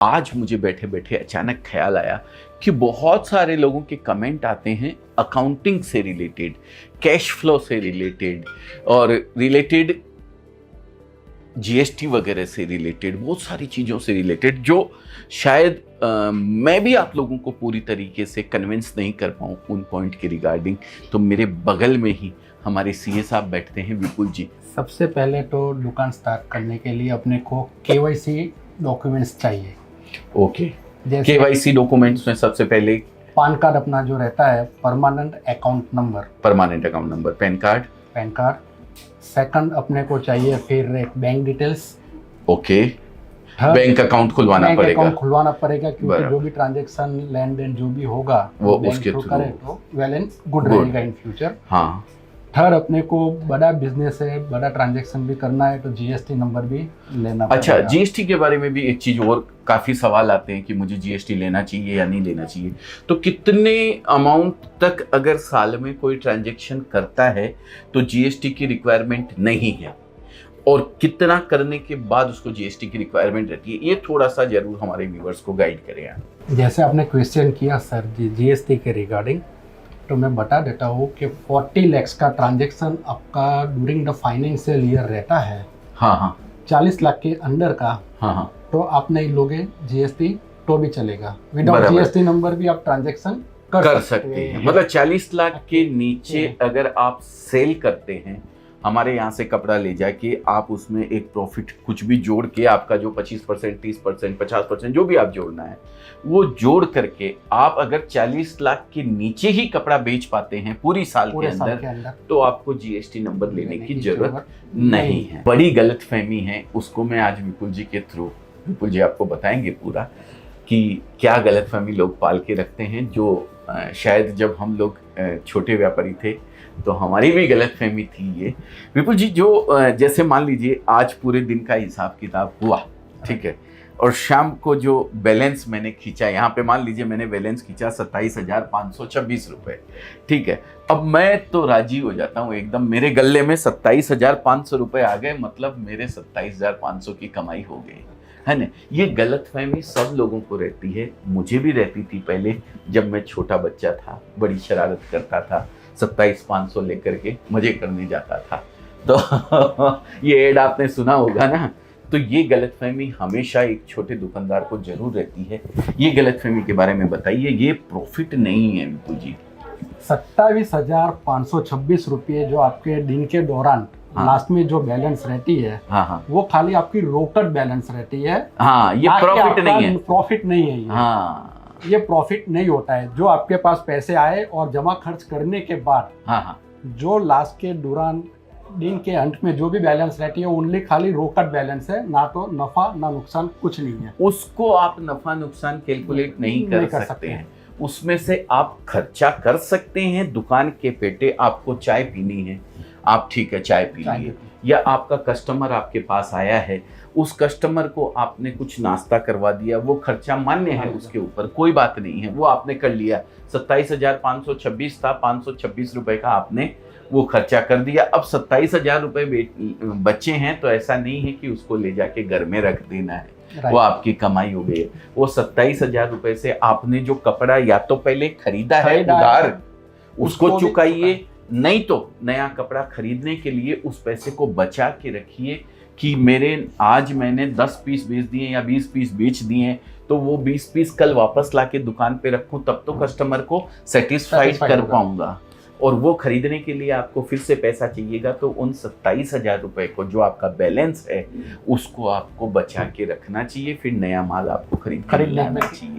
आज मुझे बैठे बैठे अचानक ख्याल आया कि बहुत सारे लोगों के कमेंट आते हैं अकाउंटिंग से रिलेटेड, कैश फ्लो से रिलेटेड और रिलेटेड जीएसटी वगैरह से रिलेटेड, बहुत सारी चीज़ों से रिलेटेड जो शायद मैं भी आप लोगों को पूरी तरीके से कन्विंस नहीं कर पाऊँ उन पॉइंट के रिगार्डिंग। तो मेरे बगल में ही हमारे सीए साहब बैठते हैं, विपुल जी। सबसे पहले तो दुकान स्टार्ट करने के लिए अपने को केवाईसी डॉक्यूमेंट्स चाहिए। ओके, केवाईसी डॉक्यूमेंट्स में सबसे पहले पैन कार्ड अपना जो रहता है, permanent account number, pan card. Second अपने को चाहिए फिर एक bank details. Okay, bank account खुलवाना पड़ेगा क्योंकि जो भी ट्रांजैक्शन लेन देन जो भी होगा वो उसके थ्रू करें तो वेल एंड गुड रहेगा इन फ्यूचर। हाँ। थर्ड अपने को बड़ा बिजनेस है, बड़ा ट्रांजैक्शन भी करना है तो जीएसटी नंबर भी लेना पड़ेगा। अच्छा, जीएसटी के बारे में भी एक चीज और काफी सवाल आते हैं कि मुझे जीएसटी लेना चाहिए या नहीं लेना चाहिए। तो कितने अमाउंट तक अगर साल में कोई ट्रांजैक्शन करता है तो जीएसटी की रिक्वायरमेंट नहीं है, और कितना करने के बाद उसको जीएसटी की रिक्वायरमेंट रहती है, ये थोड़ा सा जरूर हमारे व्यूअर्स को गाइड करें आप। जैसे आपने क्वेश्चन किया सर जीएसटी के रिगार्डिंग, तो मैं बता देता हूँ कि 40 लाख का ट्रांजैक्शन आपका ड्यूरिंग द फाइनेंशियल ईयर रहता है। हाँ। 40 लाख के अंडर का हाँ। तो आप नहीं लोगे जीएसटी तो भी चलेगा, विदाउट जीएसटी नंबर भी आप ट्रांजैक्शन कर सकते हैं। मतलब 40 लाख के नीचे अगर आप सेल करते हैं, हमारे यहाँ से कपड़ा ले जाके आप उसमें एक प्रॉफिट कुछ भी जोड़ के, आपका जो 25%, 30%, 50% जो भी आप जोड़ना है वो जोड़ करके आप अगर 40 लाख के नीचे ही कपड़ा बेच पाते हैं पूरी साल के अंदर, तो आपको जीएसटी नंबर लेने की जरूरत नहीं है। बड़ी गलतफहमी है, उसको मैं आज विपुल जी के थ्रू, विपुल जी आपको बताएंगे पूरा कि क्या गलतफहमी लोग पाल के रखते हैं, जो शायद जब हम लोग छोटे व्यापारी थे तो हमारी भी गलतफहमी थी ये। विपुल जी, जो जैसे मान लीजिए आज पूरे दिन का हिसाब किताब हुआ, ठीक है, और शाम को जो बैलेंस मैंने खींचा, यहाँ पे मान लीजिए मैंने बैलेंस खींचा 27,526 रुपये, ठीक है। अब मैं तो राजी हो जाता हूँ एकदम, मेरे गले में 27,500 रुपये आ गए, मतलब मेरे 27,500 की कमाई हो गई, है ना। ये गलतफहमी सब लोगों को रहती है, मुझे भी रहती थी पहले जब मैं छोटा बच्चा था, बड़ी शरारत करता था, 27,500 लेकर के मजे करने जाता था। तो ये एड आपने सुना होगा ना। तो ये गलतफहमी हमेशा एक छोटे दुकानदार को जरूर रहती है। ये गलतफहमी के बारे में बताइए, ये प्रॉफिट नहीं है विपुल जी। 27,526 रुपये जो आपके दिन के दौरान लास्ट में जो बैलेंस रहती है, वो खाली आपकी रोकड़ बैलेंस रहती है। हाँ, ये प्रॉफिट नहीं है, प्रॉफिट नहीं है ये। हाँ, ये प्रॉफिट नहीं होता है। जो आपके पास पैसे आए और जमा खर्च करने के बाद जो लास्ट के दौरान दिन के अंत में जो भी बैलेंस रहती है, ओनली खाली रोकड़ बैलेंस है, ना तो नफा ना नुकसान, कुछ नहीं है। उसको आप नफा नुकसान कैलकुलेट नहीं कर सकते हैं। उसमें से आप खर्चा कर सकते हैं, दुकान के पेटे आपको चाय पीनी है, आप ठीक है चाय पी लिए, या आपका कस्टमर आपके पास आया है, उस कस्टमर को आपने कुछ नाश्ता करवा दिया, वो खर्चा मान्य है, उसके ऊपर कोई बात नहीं है, वो आपने कर लिया। 27,526 था, 526 रुपए का आपने वो खर्चा कर दिया। अब 27,000 रुपए बचे हैं, तो ऐसा नहीं है कि उसको ले जाके घर में रख देना है, वो आपकी कमाई हो गई है। वो 27,000 रुपए से आपने जो कपड़ा या तो पहले खरीदा है उधार, उसको चुकाइए, नहीं तो नया कपड़ा खरीदने के लिए उस पैसे को बचा के रखिए कि मेरे आज मैंने 10 पीस बेच दिए या 20 पीस बेच दिए, तो वो 20 पीस कल वापस लाके दुकान पे रखूं, तब तो कस्टमर को सेटिस्फाइड कर पाऊंगा। और वो खरीदने के लिए आपको फिर से पैसा चाहिएगा, तो उन 27,000 रुपए को जो आपका बैलेंस है उसको आपको बचा के रखना चाहिए, फिर नया माल आपको खरीदना चाहिए।